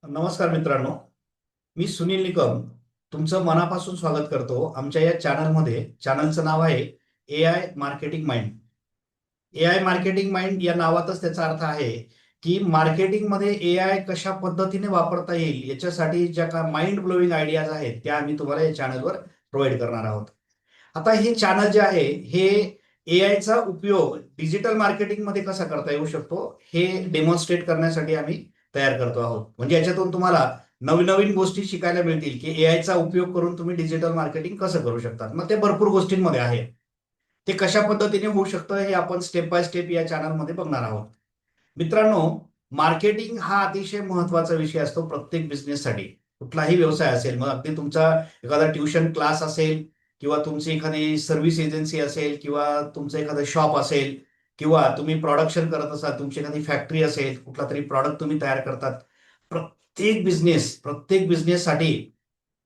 नमस्कार मित्रांनो, मी सुनील निकम तुमचं मनापासून स्वागत करतो आमच्या या चॅनलमध्ये. चॅनलचं नाव आहे A I marketing mind. A I marketing mind या नावातच त्याचा अर्थ आहे की मार्केटिंगमध्ये ए आय कशा पद्धतीने वापरता येईल याच्यासाठी ज्या का माइंड ब्लोईंग आयडियाज आहेत त्या आम्ही तुम्हाला या चॅनलवर प्रोव्हाइड करणार आहोत. आता हे चॅनल जे आहे हे एआयचा उपयोग डिजिटल मार्केटिंगमध्ये कसा करता येऊ शकतो हे डेमॉन्स्ट्रेट करण्यासाठी आम्ही तयार करतो आहोत. म्हणजे याच्यातून तुम्हाला नवीन नवीन गोष्टी शिकायला मिळतील की एआयचा उपयोग करून तुम्ही डिजिटल मार्केटिंग कसं करू शकतात. मग ते भरपूर गोष्टींमध्ये आहे. ते कशा पद्धतीने होऊ शकतं हे आपण स्टेप बाय स्टेप या चॅनलमध्ये बघणार आहोत. मित्रांनो, मार्केटिंग हा अतिशय महत्वाचा विषय असतो प्रत्येक बिझनेससाठी. कुठलाही व्यवसाय असेल, मग अगदी तुमचा एखादा ट्युशन क्लास असेल किंवा तुमची एखादी सर्व्हिस एजन्सी असेल किंवा तुमचं एखादं शॉप असेल किंवा तुम्ही प्रोडक्शन करत असाल, तुमची एखादी फॅक्टरी असेल, कुठला तरी प्रॉडक्ट तुम्ही तयार करतात. प्रत्येक बिझनेससाठी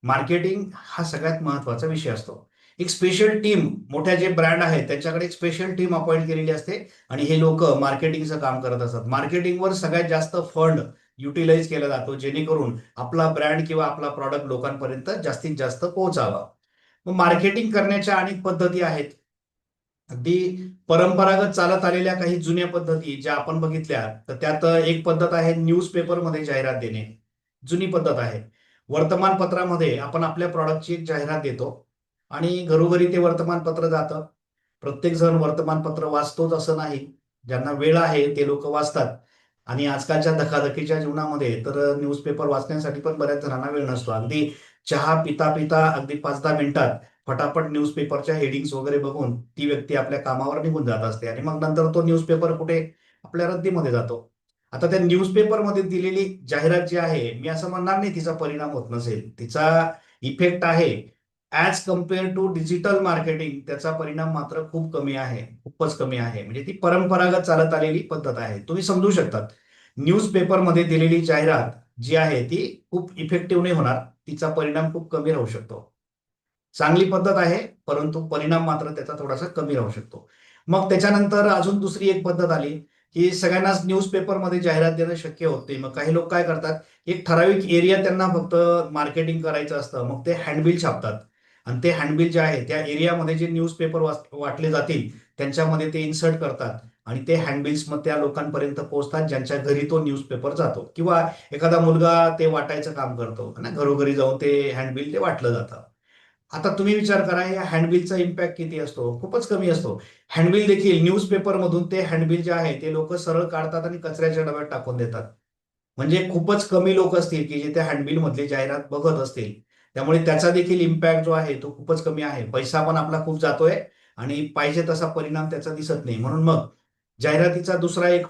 मार्केटिंग हा सगळ्यात महत्वाचा विषय असतो. एक स्पेशल टीम, मोठ्या जे ब्रँड आहेत त्यांच्याकडे एक स्पेशल टीम अपॉइंट केलेली असते आणि हे लोक मार्केटिंगचं काम करत असतात. मार्केटिंगवर सगळ्यात जास्त फंड युटिलाइज केला जातो जेणेकरून आपला ब्रँड किंवा आपला प्रॉडक्ट लोकांपर्यंत जास्तीत जास्त पोहोचावा. मग मार्केटिंग करण्याच्या अनेक पद्धती आहेत. अगदी परंपरागत चालत आलेल्या काही जुन्या पद्धती ज्या आपण बघितल्या तर त्यात एक पद्धत आहे न्यूजपेपरमध्ये जाहिरात देणे. जुनी पद्धत आहे. वर्तमानपत्रामध्ये आपण आपल्या प्रॉडक्टची एक जाहिरात देतो आणि घरोघरी ते वर्तमानपत्र जातं. प्रत्येक जण वर्तमानपत्र वाचतोच असं नाही. ज्यांना वेळ आहे ते लोक वाचतात. आणि आजकालच्या धकाधकीच्या जीवनामध्ये तर न्यूजपेपर वाचण्यासाठी पण बऱ्याच जणांना वेळ नसतो. अगदी चहा पिता पिता अगदी 5-10 मिनिटात फटाफट न्यूजपेपरच्या हेडिंग्स वगैरे बघून ती व्यक्ती आपल्या कामावर निघून जात असते आणि मग नंतर तो न्यूजपेपर कुठे आपल्या रद्दीमध्ये जातो. आता त्या न्यूजपेपरमध्ये दिलेली जाहिरात जी आहे, मी असं म्हणणार नाही तिचा परिणाम होत नसेल. तिचा इफेक्ट आहे. As compare to digital marketing त्याचा परिणाम मात्र खूप कमी आहे, खूपच कमी आहे. म्हणजे ती परंपरागत चालत आलेली पद्धत आहे. तुम्ही समजू शकतात न्यूजपेपरमध्ये दिलेली जाहिरात जी आहे ती खूप इफेक्टिव्ह नाही होणार. तिचा परिणाम खूप कमी राहू शकतो. चांगली पद्धत आहे, परंतु परिणाम मात्र त्याचा थोडासा कमी राहू शकतो. मग त्याच्यानंतर अजून दुसरी एक पद्धत आली की सगळ्यांनाच न्यूजपेपरमध्ये जाहिरात देणं शक्य होत नाही. मग काही लोक काय करतात, एक ठराविक एरिया त्यांना फक्त मार्केटिंग करायचं असतं. मग ते हँडबिल छापतात आणि ते हँडबिल जे आहे त्या एरियामध्ये जे न्यूजपेपर वाटले जातील त्यांच्यामध्ये ते इन्सर्ट करतात आणि ते हँडबिल्स मग त्या लोकांपर्यंत पोहोचतात ज्यांच्या घरी तो न्यूजपेपर जातो किंवा एखादा मुलगा ते वाटायचं काम करतो ना, घरोघरी जाऊन ते हँडबिल ते वाटलं जातं. आता तुम्ही विचार करा या हँडबिलचा इम्पॅक्ट किती असतो, खूपच कमी असतो. हँडबिल देखील न्यूजपेपर मधून ते हँडबिल जे आहे ते लोक सरळ काढतात आणि कचऱ्याच्या डब्यात टाकून देतात. म्हणजे खूपच कमी लोक असतील की जे त्या हँडबिल मधली जाहिरात बघत असतील. त्यामुळे त्याचा देखील इम्पॅक्ट जो आहे तो खूपच कमी आहे. पैसा पण आपला खूप जातोय आणि पाहिजे तसा परिणाम त्याचा दिसत नाही. म्हणून मग जाहिरातीचा दुसरा एक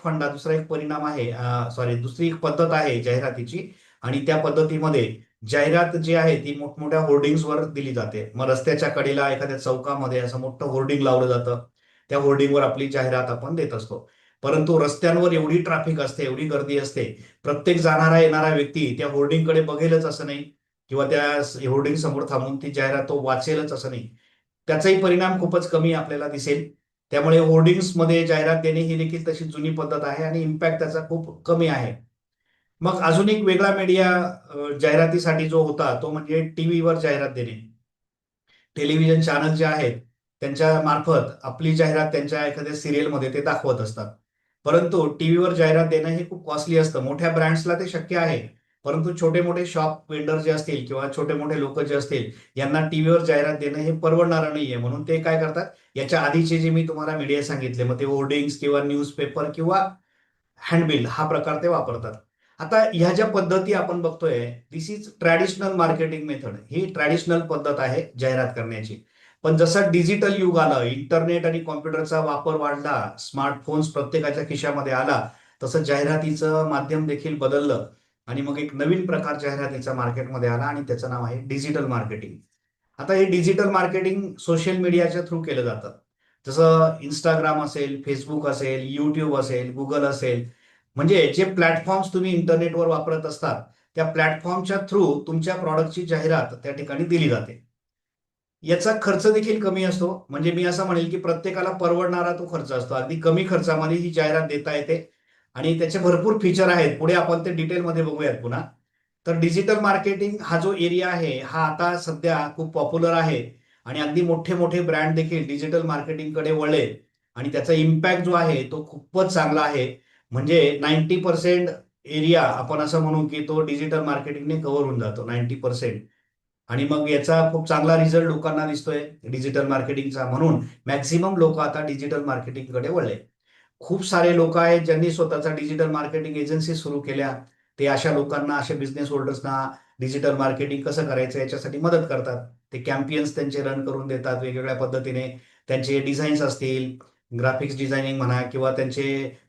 परिणाम आहे, सॉरी, दुसरी एक पद्धत आहे जाहिरातीची. आणि त्या पद्धतीमध्ये जाहिरात जी आहे ती मोठमोठ्या होर्डिंग्सवर दिली जाते. मग रस्त्याच्या कडेला एखाद्या चौकामध्ये असं मोठं होर्डिंग लावलं जातं. त्या होर्डिंगवर आपली जाहिरात आपण देत असतो. परंतु रस्त्यांवर एवढी ट्रॅफिक असते, एवढी गर्दी असते, प्रत्येक जाणारा येणारा व्यक्ती त्या होर्डिंगकडे बघेलच असं नाही किंवा त्या होर्डिंग समोर थांबून ती जाहिरात तो वाचेलच असं नाही. त्याचाही परिणाम खूपच कमी आपल्याला दिसेल. त्यामुळे होर्डिंग्समध्ये जाहिरात देणे ही देखील तशी जुनी पद्धत आहे आणि इम्पॅक्ट त्याचा खूप कमी आहे. मग अजून एक वेगळा मीडिया जाहिरातीसाठी जो होता तो म्हणजे टीव्हीवर जाहिरात देणे. टेलिव्हिजन चॅनल जे आहेत त्यांच्या मार्फत आपली जाहिरात त्यांच्या एखाद्या सिरियलमध्ये ते दाखवत असतात. परंतु टीव्हीवर जाहिरात देणं हे खूप कॉस्टली असतं. मोठ्या ब्रँड्सला ते शक्य आहे, परंतु छोटे मोठे शॉप वेंडर जे असतील किंवा छोटे मोठे लोक जे असतील यांना टीव्हीवर जाहिरात देणं हे परवडणारं नाहीये. म्हणून ते काय करतात, याच्या आधीचे जे मी तुम्हाला मीडिया सांगितले, मग ते होर्डिंग्स किंवा न्यूजपेपर किंवा हँडबिल हा प्रकार ते वापरतात. आता ह्या ज्या पद्धती आपण बघतोय this is traditional marketing method. ही ट्रॅडिशनल पद्धत आहे जाहिरात करण्याची. पण जसं डिजिटल युग आलं, इंटरनेट आणि कॉम्प्युटरचा वापर वाढला, स्मार्टफोन्स प्रत्येकाच्या खिशामध्ये आला, तसं जाहिरातीचं माध्यम देखील बदललं आणि मग एक नवीन प्रकार जाहिरातीचा मार्केटमध्ये आला आणि त्याचं नाव आहे डिजिटल मार्केटिंग. आता हे डिजिटल मार्केटिंग सोशल मीडियाच्या थ्रू केलं जातं. जसं इंस्टाग्राम असेल, फेसबुक असेल, युट्यूब असेल, गुगल असेल. म्हणजे जे प्लॅटफॉर्म्स तुम्ही इंटरनेटवर वापरत असतात त्या प्लॅटफॉर्मच्या थ्रू तुमच्या प्रॉडक्टची जाहिरात त्या ठिकाणी दिली जाते. याचा खर्च देखील कमी असतो. म्हणजे मी असं म्हणेल की प्रत्येकाला परवडणारा तो खर्च असतो. अगदी कमी खर्चामध्ये ही जाहिरात देता येते आणि त्याचे भरपूर फीचर आहेत. पुढे आपण ते डिटेलमध्ये बघूयात पुन्हा. तर डिजिटल मार्केटिंग हा जो एरिया आहे हा आता सध्या खूप पॉप्युलर आहे आणि अगदी मोठे मोठे ब्रँड देखील डिजिटल मार्केटिंगकडे वळले आणि त्याचा इम्पॅक्ट जो आहे तो खूपच चांगला आहे. म्हणजे 90% एरिया आपण असं म्हणू की तो डिजिटल मार्केटिंगने कव्हर होऊन जातो 90%. आणि मग याचा खूप चांगला रिझल्ट लोकांना दिसतोय डिजिटल मार्केटिंगचा, म्हणून मॅक्सिमम लोक आता डिजिटल मार्केटिंगकडे वळले. खूप सारे लोक आहेत ज्यांनी स्वतःचा डिजिटल मार्केटिंग एजन्सी सुरू केल्या. ते अशा लोकांना, अशा बिझनेस होल्डर्सना डिजिटल मार्केटिंग कसं करायचं याच्यासाठी मदत करतात. ते कॅम्पियन्स त्यांचे रन करून देतात वेगवेगळ्या पद्धतीने. त्यांचे डिझाईन्स असतील, ग्राफिक्स डिझायनिंग म्हणा किंवा त्यांचे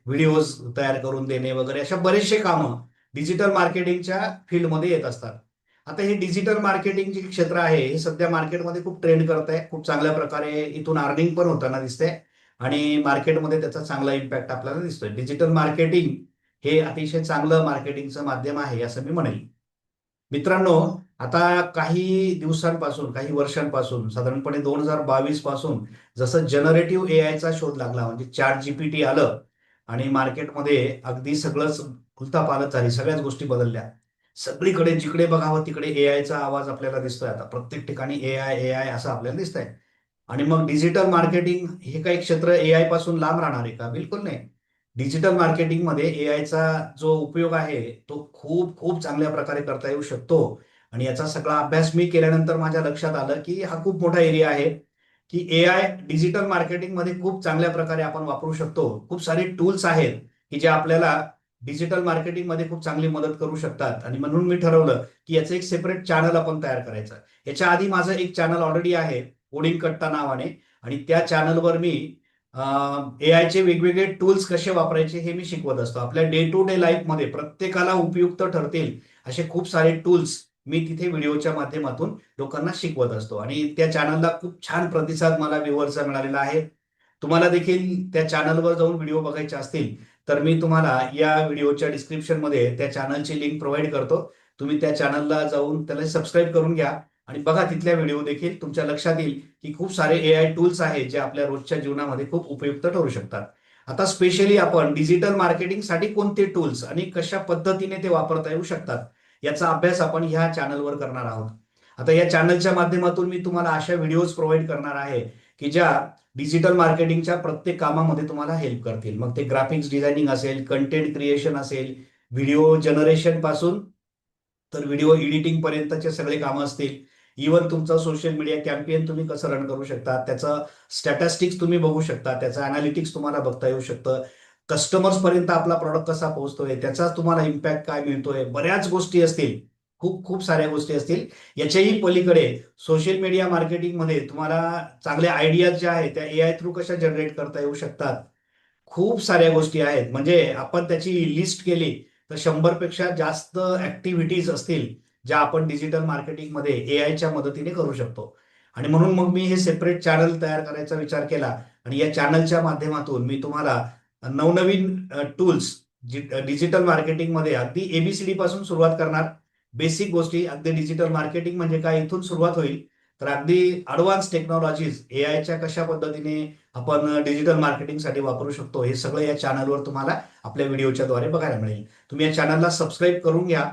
व्हिडिओज तयार करून देणे वगैरे, अशा बरेचसे कामं डिजिटल मार्केटिंगच्या फील्डमध्ये येत असतात. आता हे डिजिटल मार्केटिंग जे क्षेत्र आहे हे सध्या मार्केटमध्ये खूप ट्रेंड करत आहे. खूप चांगल्या प्रकारे इथून अर्निंग पण होताना दिसते आणि मार्केटमध्ये त्याचा चांगला इम्पॅक्ट आपल्याला दिसतोय. डिजिटल मार्केटिंग हे अतिशय चांगलं मार्केटिंगचं माध्यम आहे असं मी म्हणेन. मित्रांनो, आता काही दिवसांपासून, काही वर्षांपासून, साधारणपणे 2022 पासून जसं जनरेटिव्ह एआयचा शोध लागला, म्हणजे चॅट जीपीटी आलं आणि मार्केटमध्ये अगदी सगळंच उलथापालथ झाली. सगळ्याच गोष्टी बदलल्या. सगळीकडे जिकडे बघावं तिकडे एआयचा आवाज आपल्याला दिसतोय. आता प्रत्येक ठिकाणी एआय एआय असं आपल्याला दिसतंय. आणि मग डिजिटल मार्केटिंग हे काही क्षेत्र एआय पासून लांब राहणार आहे का? बिलकुल नाही. डिजिटल मार्केटिंगमध्ये एआयचा जो उपयोग आहे तो खूप खूप चांगल्या प्रकारे करता येऊ शकतो. आणि याचा सगळा अभ्यास मी केल्यानंतर माझ्या लक्षात आलं की हा खूप मोठा एरिया आहे, की एआय डिजिटल मार्केटिंगमध्ये खूप चांगल्या प्रकारे आपण वापरू शकतो. खूप सारे टूल्स आहेत की जे आपल्याला डिजिटल मार्केटिंगमध्ये खूप चांगली मदत करू शकतात. आणि म्हणून मी ठरवलं की याचं एक सेपरेट चॅनल आपण तयार करायचं. याच्या आधी माझं एक चॅनल ऑलरेडी आहे, कोडिंग कट्टा नावाने. आणि त्या चॅनलवर मी एआयचे वेगवेगळे टूल्स कसे वापरायचे हे मी शिकवत असतो. आपल्या डे टू डे लाईफमध्ये प्रत्येकाला उपयुक्त ठरतील असे खूप सारे टूल्स मी तिथे व्हिडिओच्या माध्यमातून लोकांना शिकवत असतो. आणि त्या चॅनलला खूप छान प्रतिसाद मला व्ह्यूअर्सचा मिळालेला आहे. तुम्हाला देखील त्या चॅनलवर जाऊन व्हिडिओ बघायचे असतील तर मी तुम्हाला या व्हिडिओच्या डिस्क्रिप्शनमध्ये त्या चॅनलची लिंक प्रोव्हाइड करतो. तुम्ही त्या चॅनलला जाऊन त्याला सबस्क्राईब करून घ्या आणि बघा तिथल्या व्हिडिओ देखील. तुमच्या लक्षात येईल की खूप सारे एआय टूल्स आहेत जे आपल्या रोजच्या जीवनामध्ये खूप उपयुक्त ठरू शकतात. आता स्पेशली आपण डिजिटल मार्केटिंगसाठी कोणते टूल्स आणि कशा पद्धतीने ते वापरता येऊ शकतात याचा अभ्यास आपण ह्या चॅनलवर करणार आहोत. आता या चॅनलच्या माध्यमातून मी तुम्हाला अशा व्हिडिओज प्रोव्हाइड करणार आहे की ज्या डिजिटल मार्केटिंगच्या प्रत्येक कामामध्ये तुम्हाला हेल्प करतील. मग ते ग्राफिक्स डिझायनिंग असेल, कंटेंट क्रिएशन असेल, व्हिडिओ जनरेशन पासून तर व्हिडिओ एडिटिंग पर्यंतचे सगळे कामं असतील. इव्हन तुमचं सोशल मीडिया कॅम्पेन तुम्ही कसं रन करू शकता, त्याचं स्टॅटिस्टिक्स तुम्ही बघू शकता, त्याचं अनालिटिक्स तुम्हाला बघता येऊ शकतं. कस्टमर्स पर्यंत आपला प्रॉडक्ट कसा पोहोचतोय, त्याचा तुम्हाला इम्पॅक्ट काय मिळतोय, बऱ्याच गोष्टी असतील. खूप खूप साऱ्या गोष्टी असतील. याच्याही पलीकडे सोशल मीडिया मार्केटिंगमध्ये तुम्हाला चांगल्या आयडियाज ज्या आहेत त्या एआय थ्रू कशा जनरेट करता येऊ शकतात. खूप साऱ्या गोष्टी आहेत. म्हणजे आपण त्याची लिस्ट केली तर 100 पेक्षा जास्त ऍक्टिव्हिटीज असतील ज्या आपण डिजिटल मार्केटिंगमध्ये एआयच्या मदतीने करू शकतो. आणि म्हणून मग मी हे सेपरेट चॅनल तयार करायचा विचार केला आणि या चॅनलच्या माध्यमातून मी तुम्हाला नवनवीन टूल्स डिजिटल मार्केटिंगमध्ये अगदी एबीसीडी पासून सुरुवात करणार. बेसिक गोष्टी, अगदी डिजिटल मार्केटिंग म्हणजे काय इथून सुरुवात होईल. तर अगदी अडव्हान्स टेक्नॉलॉजीज एआयच्या कशा पद्धतीने आपण डिजिटल मार्केटिंगसाठी वापरू शकतो हे सगळं या चॅनलवर तुम्हाला आपल्या व्हिडिओच्या द्वारे बघायला मिळेल. तुम्ही या चॅनलला सबस्क्राईब करून घ्या.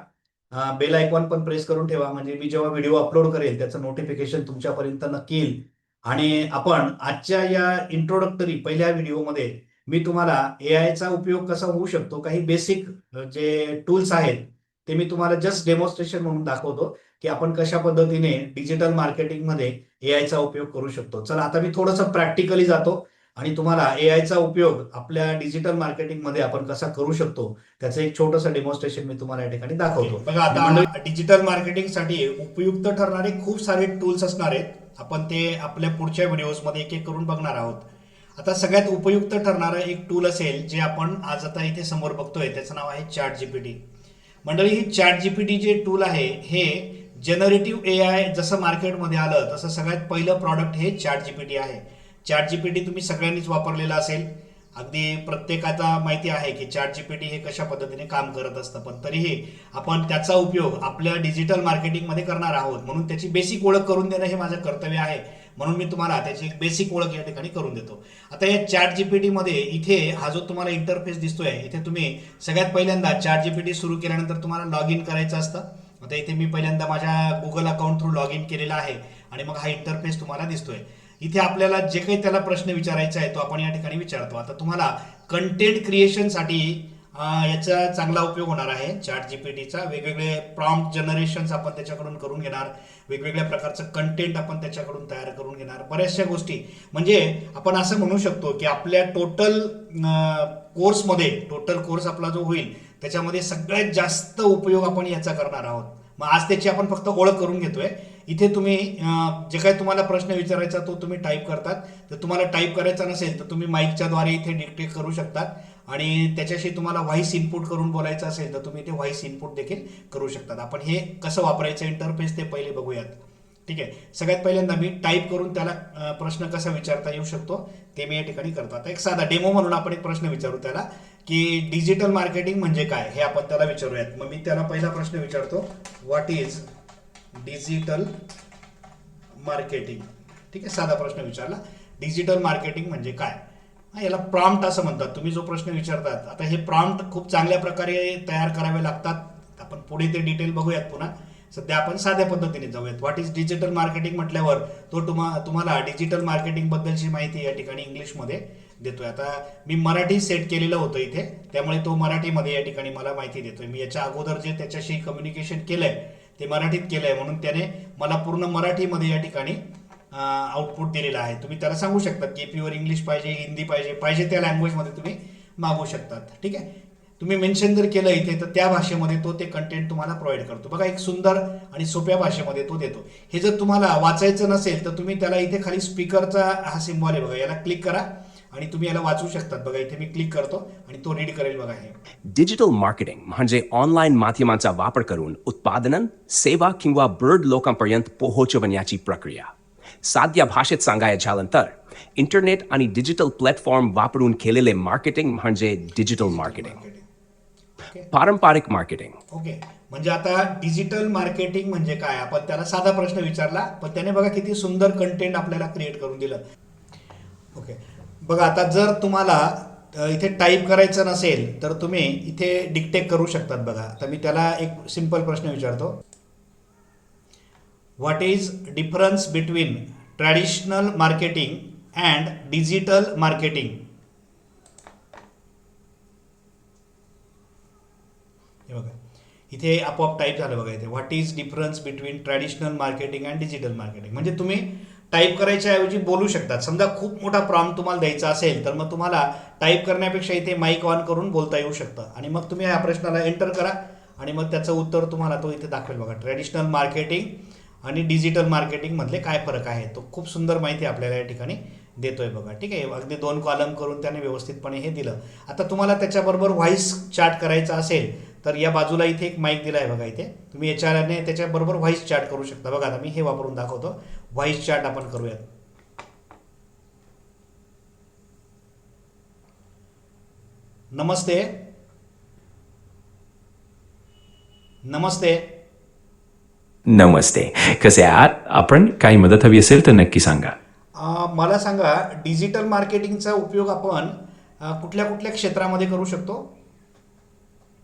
बेल आयकॉन पण प्रेस करून ठेवा, म्हणजे मी जेव्हा व्हिडिओ अपलोड करेल त्याचं नोटिफिकेशन तुमच्यापर्यंत नक्की येईल. आणि आपण आजच्या या इंट्रोडक्टरी पहिल्या व्हिडिओमध्ये मी तुम्हाला एआयचा उपयोग कसा होऊ शकतो, काही बेसिक जे टूल्स आहेत ते मी तुम्हाला जस्ट डेमॉन्स्ट्रेशन म्हणून दाखवतो की आपण कशा पद्धतीने डिजिटल मार्केटिंगमध्ये एआयचा उपयोग करू शकतो. चला आता मी थोडंसं प्रॅक्टिकली जातो आणि तुम्हाला एआयचा उपयोग आपल्या डिजिटल मार्केटिंगमध्ये आपण कसा करू शकतो त्याचं एक छोटंसं डेमॉन्स्ट्रेशन मी तुम्हाला या ठिकाणी दाखवतो. बघा, आता डिजिटल मार्केटिंगसाठी उपयुक्त ठरणारे खूप सारे टूल्स असणार आहेत. आपण ते आपल्या पुढच्या व्हिडिओजमध्ये एक एक करून बघणार आहोत. आता सगळ्यात उपयुक्त ठरणारं एक टूल असेल जे आपण आज आता इथे समोर बघतोय, त्याचं नाव आहे चॅट जीपीटी. मंडळी, ही चॅट जीपीटी जे टूल आहे हे जनरेटिव्ह एआय जसं मार्केटमध्ये आलं तसं सगळ्यात पहिलं प्रॉडक्ट हे चॅट जीपीटी आहे. चॅट जीपीटी तुम्ही सगळ्यांनीच वापरलेला असेल. अगदी प्रत्येकाला माहिती आहे की चॅट जीपीटी हे कशा पद्धतीने काम करत असतं. पण तरीही आपण त्याचा उपयोग आपल्या डिजिटल मार्केटिंगमध्ये करणार आहोत, म्हणून त्याची बेसिक ओळख करून देणं हे माझं कर्तव्य आहे. म्हणून मी तुम्हाला त्याची एक बेसिक ओळख या ठिकाणी करून देतो. आता या चॅट जीपीटी मध्ये इथे हा जो तुम्हाला इंटरफेस दिसतोय, इथे तुम्ही सगळ्यात पहिल्यांदा चॅट जीपीटी सुरू केल्यानंतर तुम्हाला लॉग इन करायचं असतं. आता इथे मी पहिल्यांदा माझ्या Google account through log in केलेला आहे आणि मग हा इंटरफेस तुम्हाला दिसतोय. इथे आपल्याला जे काही त्याला प्रश्न विचारायचा आहे तो आपण या ठिकाणी विचारतो. आता तुम्हाला कंटेंट क्रिएशनसाठी याचा चांगला उपयोग होणार आहे चॅट जीपीटीचा. वेगवेगळे प्रॉम्प्ट जनरेशन्स आपण त्याच्याकडून करून घेणार, वेगवेगळ्या प्रकारचं कंटेंट आपण त्याच्याकडून तयार करून घेणार, बऱ्याचशा गोष्टी. म्हणजे आपण असं म्हणू शकतो की आपल्या टोटल कोर्समध्ये, टोटल कोर्स आपला जो होईल त्याच्यामध्ये सगळ्यात जास्त उपयोग आपण याचा करणार आहोत. मग आज त्याची आपण फक्त ओळख करून घेतोय. इथे तुम्ही जे काही तुम्हाला प्रश्न विचारायचा तो तुम्ही टाईप करतात. जर तुम्हाला टाईप करायचा नसेल तर तुम्ही माईकच्या द्वारे इथे डिक्टेट करू शकतात आणि त्याच्याशी तुम्हाला व्हॉइस इनपुट करून बोलायचं असेल तर तुम्ही ते व्हॉइस इनपुट देखील करू शकतात. आपण हे कसं वापरायचं इंटरफेस ते पहिले बघूयात. ठीक आहे. सगळ्यात पहिल्यांदा मी टाईप करून त्याला प्रश्न कसा विचारता येऊ शकतो ते मी या ठिकाणी करतो. आता एक साधा डेमो म्हणून आपण एक प्रश्न विचारू त्याला की डिजिटल मार्केटिंग म्हणजे काय हे आपण त्याला विचारूयात. मग मी त्याला पहिला प्रश्न विचारतो, व्हॉट इज डिजिटल मार्केटिंग. ठीक आहे, साधा प्रश्न विचारला, डिजिटल मार्केटिंग म्हणजे काय. याला प्रॉम्प्ट असं म्हणतात. तुम्ही जो प्रश्न विचारतात आता हे प्रॉम्प्ट खूप चांगल्या प्रकारे तयार करावे लागतात. आपण पुढे ते डिटेल बघूयात पुन्हा. सध्या आपण साध्या पद्धतीने जाऊयात. व्हॉट इज डिजिटल मार्केटिंग म्हटल्यावर तो तुम्हाला डिजिटल मार्केटिंग बद्दलची माहिती या ठिकाणी इंग्लिशमध्ये देतोय. आता मी मराठी सेट केलेलं होतं इथे, त्यामुळे तो मराठीमध्ये या ठिकाणी मला माहिती देतोय. मी याच्या अगोदर जे त्याच्याशी कम्युनिकेशन केलंय ते मराठीत केलंय म्हणून त्याने मला पूर्ण मराठीमध्ये या ठिकाणी आउटपुट दिलेला आहे. तुम्ही त्याला सांगू शकता की प्युअर इंग्लिश पाहिजे, हिंदी पाहिजे त्या लँग्वेजमध्ये तुम्ही मागू शकतात. ठीक आहे. तुम्ही मेन्शन जर केलं इथे तर त्या भाषेमध्ये तो ते कंटेंट तुम्हाला प्रोव्हाइड करतो. बघा, एक सुंदर आणि सोप्या भाषेमध्ये तो देतो. हे जर तुम्हाला वाचायचं नसेल तर तुम्ही त्याला इथे खाली स्पीकरचा हा सिम्बॉल आहे बघा, याला क्लिक करा आणि तुम्ही याला वाचू शकतात. बघा, इथे मी क्लिक करतो आणि तो रीड करेल. बघा, हे डिजिटल मार्केटिंग म्हणजे ऑनलाईन माध्यमांचा वापर करून उत्पादन, सेवा किंवा ब्रॉड लोकांपर्यंत पोहोचवण्याची प्रक्रिया. साध्या भाषेत सांगायचं झालं तर इंटरनेट आणि डिजिटल प्लॅटफॉर्म वापरून केलेले मार्केटिंग म्हणजे डिजिटल मार्केटिंग. पारंपरिक मार्केटिंग. ओके. म्हणजे आता डिजिटल मार्केटिंग म्हणजे काय, आपण त्याला साधा प्रश्न विचारला पण त्याने बघा किती सुंदर कंटेंट आपल्याला क्रिएट करून दिलं. ओके. बघा, आता जर तुम्हाला इथे टाईप करायचं नसेल तर तुम्ही इथे डिक्टेट करू शकतात. बघा, आता मी त्याला एक सिंपल प्रश्न विचारतो, what is difference between traditional marketing and digital marketing. हे बघा, इथे आपोआप टाईप झालं. बघा, इथे what is difference between traditional marketing and digital marketing. म्हणजे तुम्ही टाईप करायच्या ऐवजी बोलू शकतात. समजा खूप मोठा प्रॉम्प्ट तुम्हाला द्यायचा असेल तर मग तुम्हाला टाईप करण्यापेक्षा इथे माईक ऑन करून बोलता येऊ शकतं आणि मग तुम्ही या प्रश्नाला एंटर करा आणि मग त्याचं उत्तर तुम्हाला तो इथे दाखवेल. बघा, ट्रॅडिशनल मार्केटिंग आणि डिजिटल मार्केटिंग मधले काय फरक आहे तो खूप सुंदर माहिती आपल्याला या ठिकाणी देतोय. बघा, ठीक आहे. अगदी 2 कॉलम करून त्याने व्यवस्थितपणे हे दिलं. आता तुम्हाला त्याच्याबरोबर व्हॉइस चॅट करायचा असेल तर या बाजूला इथे एक माईक दिला आहे. बघा, इथे तुम्ही याच्याने त्याच्याबरोबर व्हॉइस चॅट करू शकता. बघा, आता मी हे वापरून दाखवतो. व्हॉइस चॅट आपण करूयात. नमस्ते. नमस्ते. नमस्ते. कसे आहात आपण? काही मदत हवी असेल तर नक्की सांगा. मला सांगा, डिजिटल मार्केटिंगचा उपयोग आपण कुठल्या कुठल्या क्षेत्रामध्ये करू शकतो.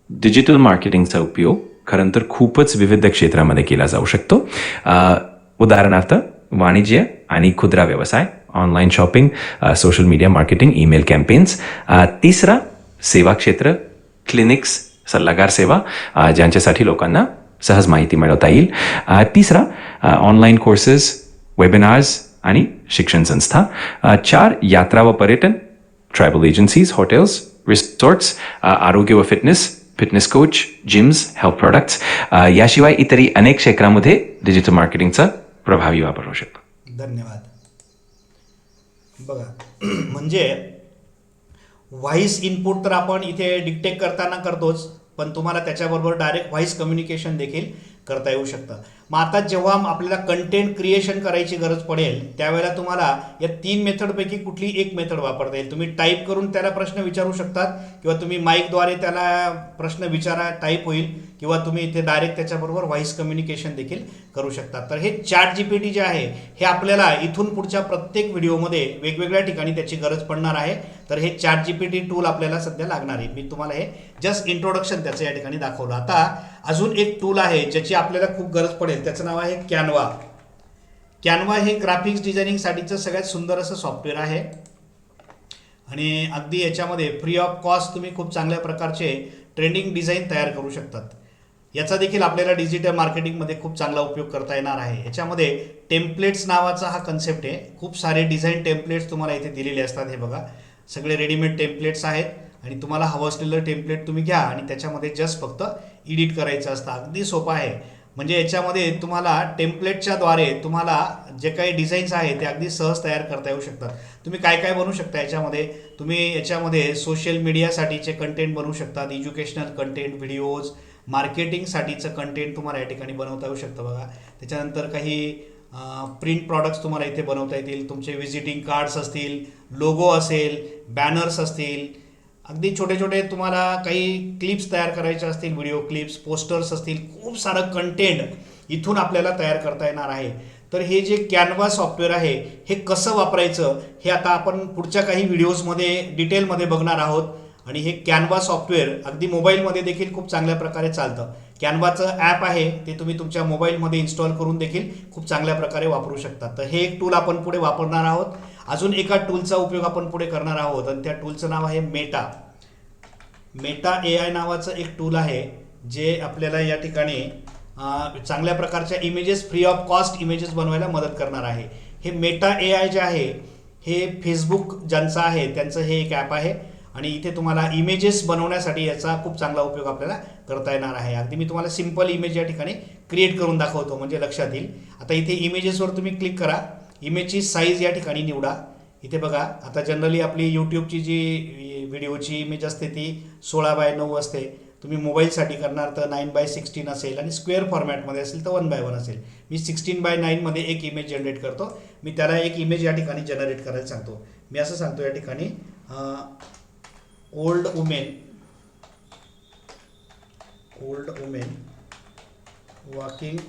डिजिटल मार्केटिंगचा उपयोग खरं तर खूपच विविध क्षेत्रामध्ये केला जाऊ शकतो. उदाहरणार्थ वाणिज्य आणि खुदरा व्यवसाय, online shopping, social media marketing, email campaigns. तिसरा सेवा क्षेत्र, क्लिनिक्स, सल्लागार सेवा ज्यांच्यासाठी लोकांना सहज माहिती मिळवता येईल. तिसरा ऑनलाईन कोर्सेस, वेबिनार्स आणि शिक्षण संस्था. 4 यात्रा व पर्यटन, ट्रॅव्हल एजन्सीज, हॉटेल्स, रिसॉर्ट्स, आरोग्य व fitness coach, gyms, health products. याशिवाय इतरही अनेक क्षेत्रामध्ये डिजिटल मार्केटिंगचा प्रभावी वापर होऊ शकतो. धन्यवाद. बघा, म्हणजे व्हॉइस इनपुट तर आपण इथे डिक्टेट करताना करतोच, पण तुम्हाला त्याच्याबरोबर डायरेक्ट व्हॉइस कम्युनिकेशन देखील करता येऊ शकतं. मग आता जेव्हा आपल्याला कंटेंट क्रिएशन करायची गरज पडेल त्यावेळेला तुम्हाला या 3 मेथडपैकी कुठली एक मेथड वापरता येईल. तुम्ही टाईप करून त्याला प्रश्न विचारू शकतात किंवा तुम्ही माईकद्वारे त्याला प्रश्न विचारा, टाईप होईल, किंवा तुम्ही इथे डायरेक्ट त्याच्याबरोबर व्हॉइस कम्युनिकेशन देखील करू शकतात. तर हे चॅट जीपीटी जे आहे हे आपल्याला इथून पुढच्या प्रत्येक व्हिडिओमध्ये वेगवेगळ्या ठिकाणी त्याची गरज पडणार आहे. तर हे चॅट जीपीटी टूल आपल्याला सध्या लागणार आहे. मी तुम्हाला हे जस्ट इंट्रोडक्शन त्याचं या ठिकाणी दाखवलं. आता अजून एक टूल आहे ज्याची आपल्याला खूप गरज पडेल, त्याचं नाव आहे कॅनवा. कॅनवा हे ग्राफिक्स डिझायनिंगसाठीचं सगळ्यात सुंदर असं सॉफ्टवेअर आहे आणि अगदी याच्यामध्ये फ्री ऑफ कॉस्ट तुम्ही खूप चांगल्या प्रकारचे ट्रेंडिंग डिझाईन तयार करू शकतात. याचा देखील आपल्याला डिजिटल मार्केटिंगमध्ये खूप चांगला उपयोग करता येणार आहे. याच्यामध्ये टेम्पलेट्स नावाचा हा कन्सेप्ट आहे. खूप सारे डिझाईन टेम्पलेट्स तुम्हाला इथे दिलेले असतात. हे बघा, सगळे रेडीमेड टेम्पलेट्स आहेत आणि तुम्हाला हवं असलेलं टेम्पलेट तुम्ही घ्या आणि त्याच्यामध्ये जस्ट फक्त एडिट करायचं असतं. अगदी सोपं आहे. म्हणजे याच्यामध्ये तुम्हाला टेम्पलेटच्या द्वारे तुम्हाला जे काही डिझाईन्स आहेत ते अगदी सहज तयार करता येऊ शकतात. तुम्ही काय काय बनवू शकता याच्यामध्ये, तुम्ही याच्यामध्ये सोशल मीडियासाठीचे कंटेंट बनवू शकतात, एज्युकेशनल कंटेंट, व्हिडिओज, मार्केटिंगसाठीचं कंटेंट तुम्हाला या ठिकाणी बनवता येऊ शकतं बघा. त्याच्यानंतर काही प्रिंट प्रॉडक्ट्स तुम्हाला इथे बनवता येतील. तुमचे व्हिजिटिंग कार्ड्स असतील, लोगो असेल, बॅनर्स असतील, अगदी छोटे छोटे तुम्हाला काही क्लिप्स तयार करायचे असतील, व्हिडिओ क्लिप्स, पोस्टर्स असतील, खूप सारं कंटेंट इथून आपल्याला तयार करता येणार आहे. तर हे जे कॅनवा सॉफ्टवेअर आहे हे कसं वापरायचं हे आता आपण पुढच्या काही व्हिडिओजमध्ये डिटेलमध्ये बघणार आहोत. आणि हे कॅनवा सॉफ्टवेअर अगदी मोबाईलमध्ये देखील खूप चांगल्या प्रकारे चालतं. कॅनवाचं ॲप आहे ते तुम्ही तुमच्या मोबाईलमध्ये इन्स्टॉल करून देखील खूप चांगल्या प्रकारे वापरू शकता. तर हे एक टूल आपण पुढे वापरणार आहोत. अजून एका टूलचा उपयोग आपण पुढे करणार आहोत आणि त्या टूलचं नाव आहे मेटा. मेटा AI नावाचं एक टूल आहे जे आपल्याला या ठिकाणी चांगल्या प्रकारच्या images, free of cost images बनवायला मदत करणार आहे. हे मेटा AI जे आहे हे फेसबुक ज्यांचं आहे त्यांचं हे एक ॲप आहे आणि इथे तुम्हाला इमेजेस बनवण्यासाठी याचा खूप चांगला उपयोग आपल्याला करता येणार आहे. अगदी मी तुम्हाला सिम्पल इमेज या ठिकाणी क्रिएट करून दाखवतो म्हणजे लक्षात येईल. आता इथे इमेजेसवर तुम्ही क्लिक करा, इमेजची साईज या ठिकाणी निवडा. इथे बघा, आता जनरली आपली यूट्यूबची जी व्हिडिओची इमेज असते ती 16:9 असते. तुम्ही मोबाईलसाठी करणार तर 9:16 असेल आणि स्क्वेअर फॉर्मॅटमध्ये असेल तर 1:1 असेल. मी 16:9 मध्ये एक इमेज जनरेट करतो. मी त्याला एक इमेज या ठिकाणी जनरेट करायला सांगतो. मी असं सांगतो या ठिकाणी old women walking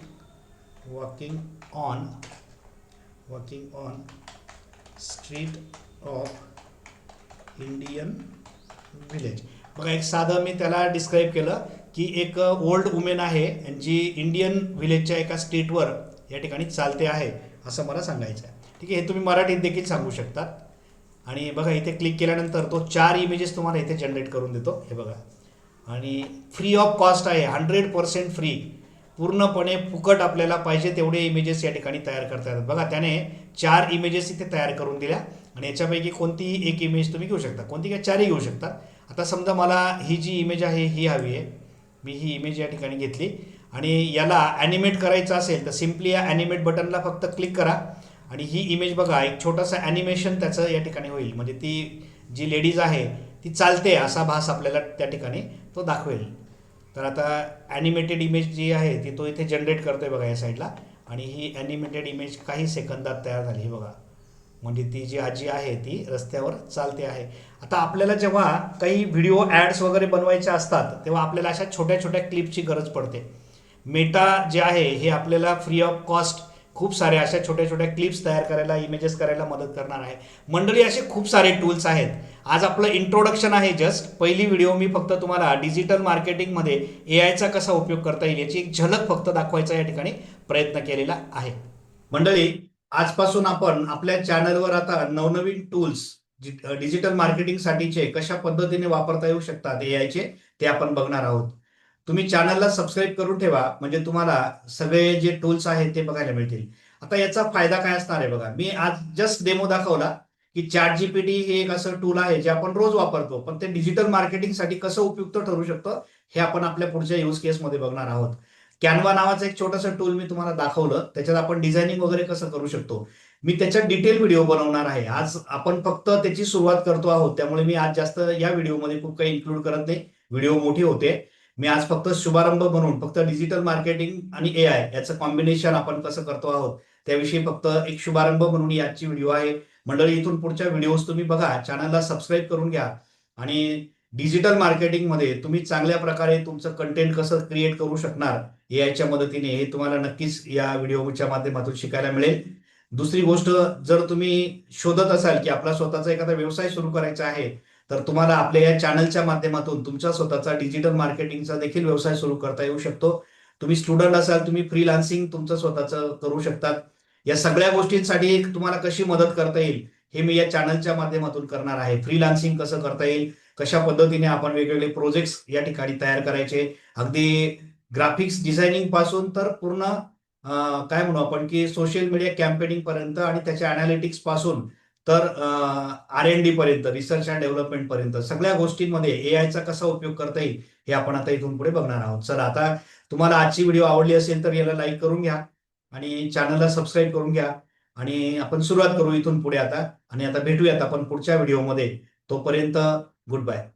on street of Indian village. बघा, एक साधं मी त्याला डिस्क्राईब केलं की एक ओल्ड वुमेन आहे जी इंडियन विलेजच्या एका स्ट्रीटवर या ठिकाणी चालते आहे असं मला सांगायचं आहे. ठीक आहे, हे तुम्ही मराठीत देखील सांगू शकतात. आणि बघा, इथे क्लिक केल्यानंतर तो 4 इमेजेस तुम्हाला इथे जनरेट करून देतो. हे बघा, आणि फ्री ऑफ कॉस्ट आहे, 100% फ्री, पूर्णपणे फुकट आपल्याला पाहिजे तेवढे इमेजेस या ठिकाणी तयार करता येतात. बघा, त्याने 4 इमेजेस इथे तयार करून दिल्या आणि याच्यापैकी कोणतीही एक इमेज तुम्ही घेऊ शकता, कोणती काय 4ही घेऊ शकता. आता समजा मला ही जी इमेज आहे ही हवी आहे, मी ही इमेज या ठिकाणी घेतली आणि याला ॲनिमेट करायचं असेल तर सिम्पली या ॲनिमेट बटनला फक्त क्लिक करा आणि ही इमेज बघा, एक छोटंसं ॲनिमेशन त्याचं या ठिकाणी होईल. म्हणजे ती जी लेडीज आहे ती चालते असा भास आपल्याला त्या ठिकाणी तो दाखवेल. तर आता ॲनिमेटेड इमेज जी आहे ती तो इथे जनरेट करतोय बघा या साईडला आणि ही ॲनिमेटेड इमेज काही सेकंदात तयार झाली. बघा, म्हणजे ती जी आजी आहे ती रस्त्यावर चालते आहे. आता आपल्याला जेव्हा काही व्हिडिओ ॲड्स वगैरे बनवायच्या असतात तेव्हा आपल्याला अशा छोट्या छोट्या क्लिपची गरज पडते. मेटा जे आहे हे आपल्याला फ्री ऑफ कॉस्ट खूप सारे अशा छोट्या छोट्या क्लिप्स तयार करायला, इमेजेस करायला मदत करणार आहे. मंडळी, असे खूप सारे टूल्स आहेत. आज आपलं इंट्रोडक्शन आहे जस्ट. पहिली व्हिडिओ मी फक्त तुम्हाला डिजिटल मार्केटिंगमध्ये AIचा कसा उपयोग करता येईल याची एक झलक फक्त दाखवायचा या ठिकाणी प्रयत्न केलेला आहे. मंडळी, आजपासून आपण आपल्या चॅनलवर आता नवनवीन टूल्स डिजिटल मार्केटिंगसाठीचे कशा पद्धतीने वापरता येऊ शकतात AIचे ते आपण बघणार आहोत. तुम्ही चॅनलला सबस्क्राईब करून ठेवा म्हणजे तुम्हाला सगळे जे टूल्स आहेत ते बघायला मिळतील. आता याचा फायदा काय असणार आहे बघा, मी आज जस्ट डेमो दाखवला की चॅट जीपीटी हे एक असं टूल आहे जे आपण रोज वापरतो, पण ते डिजिटल मार्केटिंगसाठी कसं उपयुक्त ठरू शकतं हे आपण आपल्या पुढच्या यूज केसमध्ये बघणार आहोत. कॅनवा नावाचं एक छोटंसं टूल मी तुम्हाला दाखवलं, त्याच्यात आपण डिझायनिंग वगैरे कसं करू शकतो. मी त्याच्यात डिटेल व्हिडिओ बनवणार आहे. आज आपण फक्त त्याची सुरुवात करतो आहोत, त्यामुळे मी आज जास्त या व्हिडिओमध्ये खूप काही इन्क्लूड करत नाही, व्हिडिओ मोठी होते. मी आज फक्त शुभारंभ म्हणून फक्त डिजिटल मार्केटिंग आणि AI याचं कॉम्बिनेशन आपण कसं करतो आहोत त्याविषयी फक्त एक शुभारंभ म्हणून ही आजची व्हिडिओ आहे. मंडळी, इथून पुढच्या व्हिडिओज तुम्ही बघा, चॅनलला सबस्क्राईब करून घ्या आणि डिजिटल मार्केटिंगमध्ये तुम्ही चांगल्या प्रकारे तुमचं कंटेंट कसं क्रिएट करू शकणार AIच्या मदतीने हे तुम्हाला नक्कीच या व्हिडिओच्या माध्यमातून शिकायला मिळेल. दुसरी गोष्ट, जर तुम्ही शोधत असाल की आपला स्वतःचा एखादा व्यवसाय सुरू करायचा आहे, तर तुम्हाला आपल्या या चॅनलच्या माध्यमातून तुमच्या स्वतःचा डिजिटल मार्केटिंगचा देखील व्यवसाय सुरू करता येऊ शकतो. तुम्ही स्टुडंट असाल, तुम्ही फ्रीलान्सिंग तुमचं स्वतःचं करू शकतात. या सगळ्या गोष्टींसाठी तुम्हाला कशी मदत करता येईल हे मी या चॅनलच्या माध्यमातून करणार आहे. फ्रीलान्सिंग कसं करता येईल, कशा पद्धतीने आपण वेगवेगळे प्रोजेक्ट्स या ठिकाणी तयार करायचे, अगदी ग्राफिक्स डिझायनिंग पासून तर पूर्ण काय म्हणू आपण की सोशल मीडिया कॅम्पेनिंग पर्यंत आणि त्याच्या अनालिटिक्स पासून तर R&D पर्यंत, रिसर्च अँड डेव्हलपमेंट पर्यंत सगळ्या गोष्टींमध्ये एआयचा कसा उपयोग करता येईल हे आपण आता इथून पुढे बघणार आहोत. सर, आता तुम्हाला आजची व्हिडिओ आवडली असेल तर याला लाईक करून घ्या आणि चॅनलला सबस्क्राईब करून घ्या आणि आपण सुरुवात करू इथून पुढे आता. आणि आता भेटूयात आपण पुढच्या व्हिडिओमध्ये. तोपर्यंत गुड बाय.